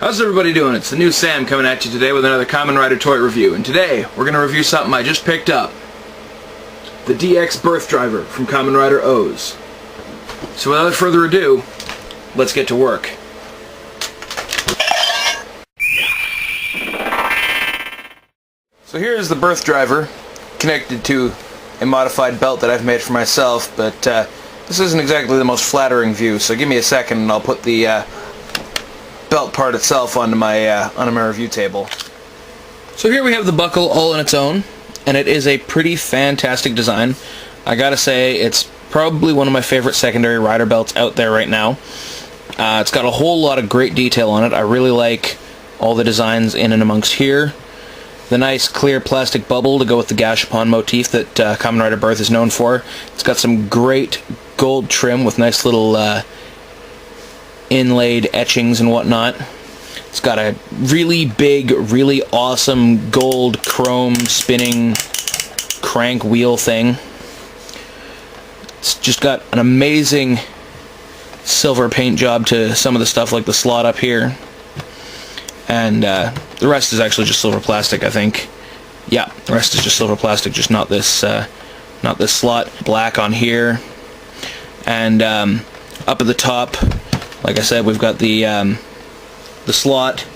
How's everybody doing? It's the new Sam coming at you today with another Kamen Rider toy review. And today, we're going to review something I just picked up. The DX Birth Driver from Kamen Rider OOO. So without further ado, let's get to work. So here's the Birth Driver, connected to a modified belt that I've made for myself, but this isn't exactly the most flattering view, so give me a second and I'll put the belt part itself onto my review table. So here we have the buckle all on its own, and it is a pretty fantastic design. I gotta say, it's probably one of my favorite secondary rider belts out there right now. It's got a whole lot of great detail on it. I really like all the designs in and amongst here. The nice clear plastic bubble to go with the Gashapon motif that Kamen Rider Birth is known for. It's got some great gold trim with nice little inlaid etchings and whatnot. It's got a really big, really awesome gold chrome spinning crank wheel thing. It's just got an amazing silver paint job to some of the stuff like the slot up here. And the rest is actually just silver plastic, I think. Yeah, the rest is just silver plastic, just not this slot. Black on here. And up at the top, like I said, we've got the slot,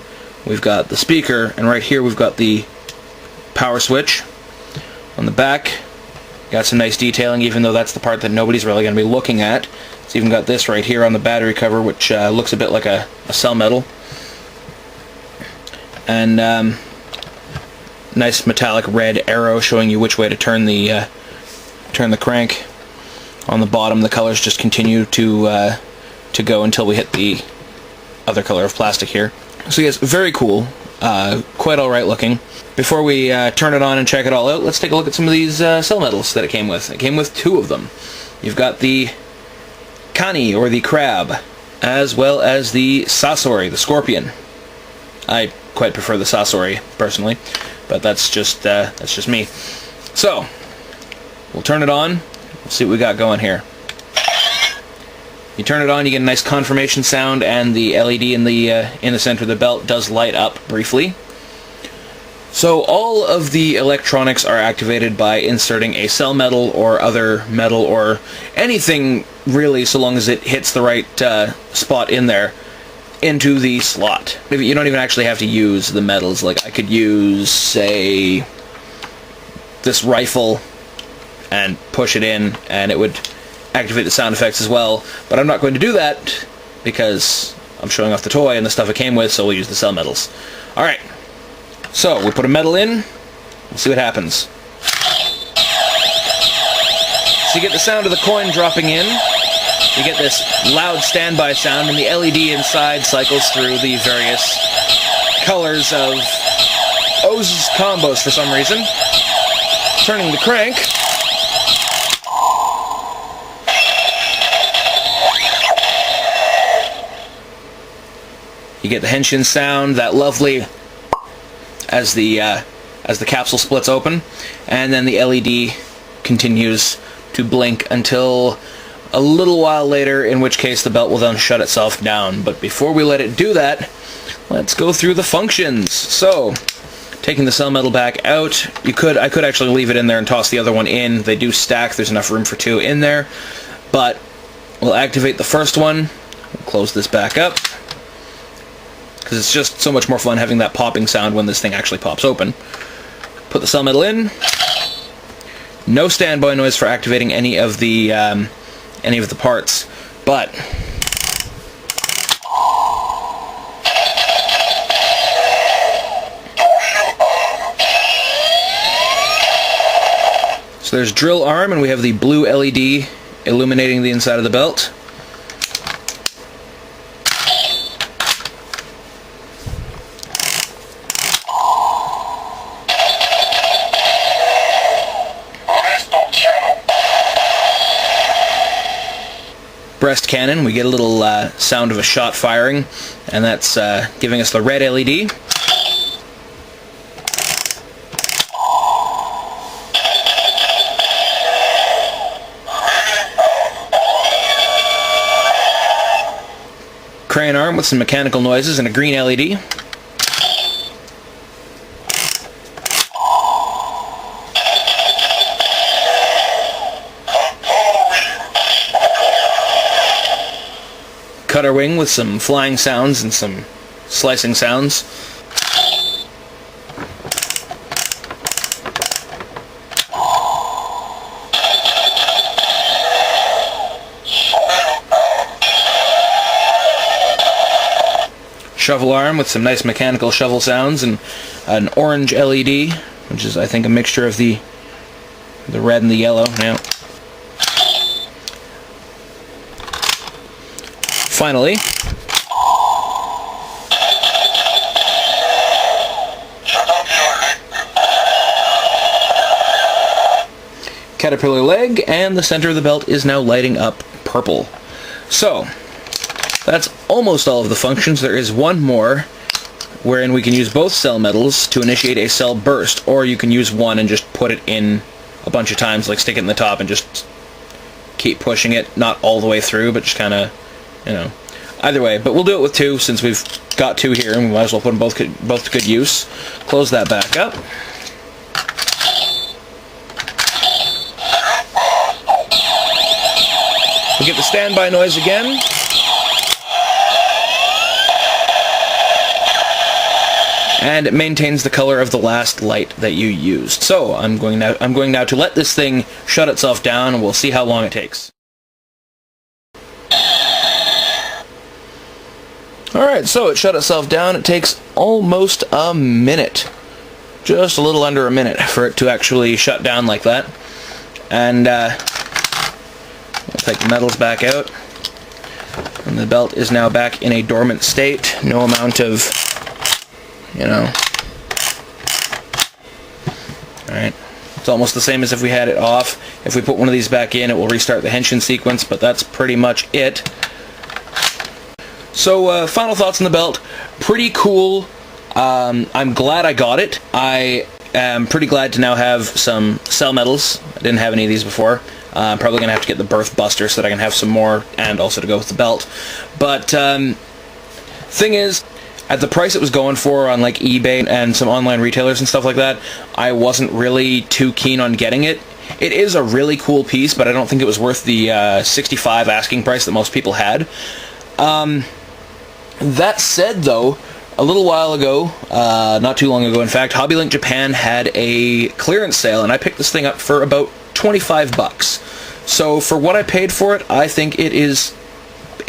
we've got the speaker, and right here we've got the power switch. On the back, got some nice detailing, even though that's the part that nobody's really going to be looking at. It's even got this right here on the battery cover, which looks a bit like a cell metal. And nice metallic red arrow showing you which way to turn the crank. On the bottom, the colors just continue to go until we hit the other color of plastic here. So yes, very cool, quite alright looking. Before we turn it on and check it all out, let's take a look at some of these cell metals that it came with. It came with two of them. You've got the Kani, or the crab, as well as the Sasori, the scorpion. I quite prefer the Sasori, personally, but that's just me. So, we'll turn it on. Let's see what we got going here. You turn it on, you get a nice confirmation sound, and the LED in the center of the belt does light up briefly. So all of the electronics are activated by inserting a cell metal or other metal or anything really, so long as it hits the right spot in there, into the slot. You don't even actually have to use the metals. Like, I could use, say, this rifle and push it in, and it would activate the sound effects as well, but I'm not going to do that because I'm showing off the toy and the stuff it came with, so we'll use the cell metals. Alright, so we put a metal in, we'll see what happens. So you get the sound of the coin dropping in, you get this loud standby sound, and the LED inside cycles through the various colors of OOO's combos for some reason. Turning the crank, you get the henshin sound, that lovely as the capsule splits open, and then the LED continues to blink until a little while later, in which case the belt will then shut itself down. But before we let it do that, let's go through the functions. So, taking the cell metal back out, I could actually leave it in there and toss the other one in. They do stack, there's enough room for two in there. But we'll activate the first one, we'll close this back up, because it's just so much more fun having that popping sound when this thing actually pops open. Put the cell metal in. No standby noise for activating any of the parts, but so there's drill arm, and we have the blue LED illuminating the inside of the belt. Breast cannon, we get a little sound of a shot firing, and that's giving us the red LED. crane arm with some mechanical noises and a green LED. Cutter wing with some flying sounds and some slicing sounds. Shovel arm with some nice mechanical shovel sounds and an orange LED, which is, I think, a mixture of the red and the yellow. Now, finally, caterpillar leg, and the center of the belt is now lighting up purple. So, that's almost all of the functions. There is one more, wherein we can use both cell metals to initiate a cell burst, or you can use one and just put it in a bunch of times, like stick it in the top and just keep pushing it, not all the way through, but just kind of, you know, either way. But we'll do it with two, since we've got two here, and we might as well put them both to good use. Close that back up. We'll get the standby noise again. And it maintains the color of the last light that you used. So I'm going now to let this thing shut itself down, and we'll see how long it takes. Alright, so it shut itself down. It takes almost a minute. Just a little under a minute for it to actually shut down like that. And we'll take the metals back out. And the belt is now back in a dormant state. No amount of, you know. Alright. It's almost the same as if we had it off. If we put one of these back in, it will restart the henshin sequence, but that's pretty much it. So, final thoughts on the belt. Pretty cool. I'm glad I got it. I am pretty glad to now have some cell metals. I didn't have any of these before. I'm probably going to have to get the Birth Buster so that I can have some more, and also to go with the belt. But, thing is, at the price it was going for on like eBay and some online retailers and stuff like that, I wasn't really too keen on getting it. It is a really cool piece, but I don't think it was worth the $65 asking price that most people had. That said, though, a little while ago, not too long ago in fact, HobbyLink Japan had a clearance sale, and I picked this thing up for about 25 bucks. So for what I paid for it, I think it is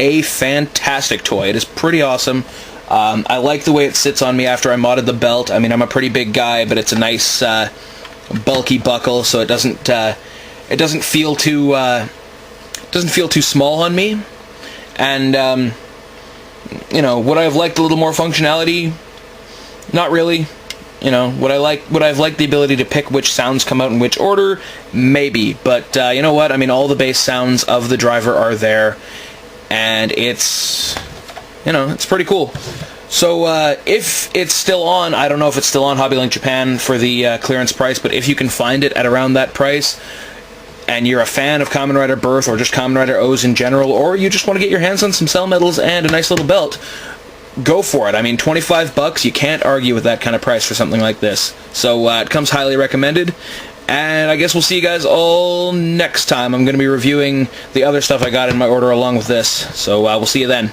a fantastic toy. It is pretty awesome. I like the way it sits on me after I modded the belt. I mean, I'm a pretty big guy, but it's a nice bulky buckle, so it doesn't feel too small on me. And you know, would I have liked a little more functionality? Not really. You know, would I have liked the ability to pick which sounds come out in which order? Maybe. But you know what? I mean, all the base sounds of the driver are there, and it's, you know, it's pretty cool. So if it's still on, I don't know if it's still on HobbyLink Japan for the clearance price, but if you can find it at around that price, and you're a fan of Kamen Rider Birth, or just Kamen Rider OOOs in general, or you just want to get your hands on some cell metals and a nice little belt, go for it. I mean, 25 bucks, you can't argue with that kind of price for something like this. So it comes highly recommended, and I guess we'll see you guys all next time. I'm going to be reviewing the other stuff I got in my order along with this, so we'll see you then.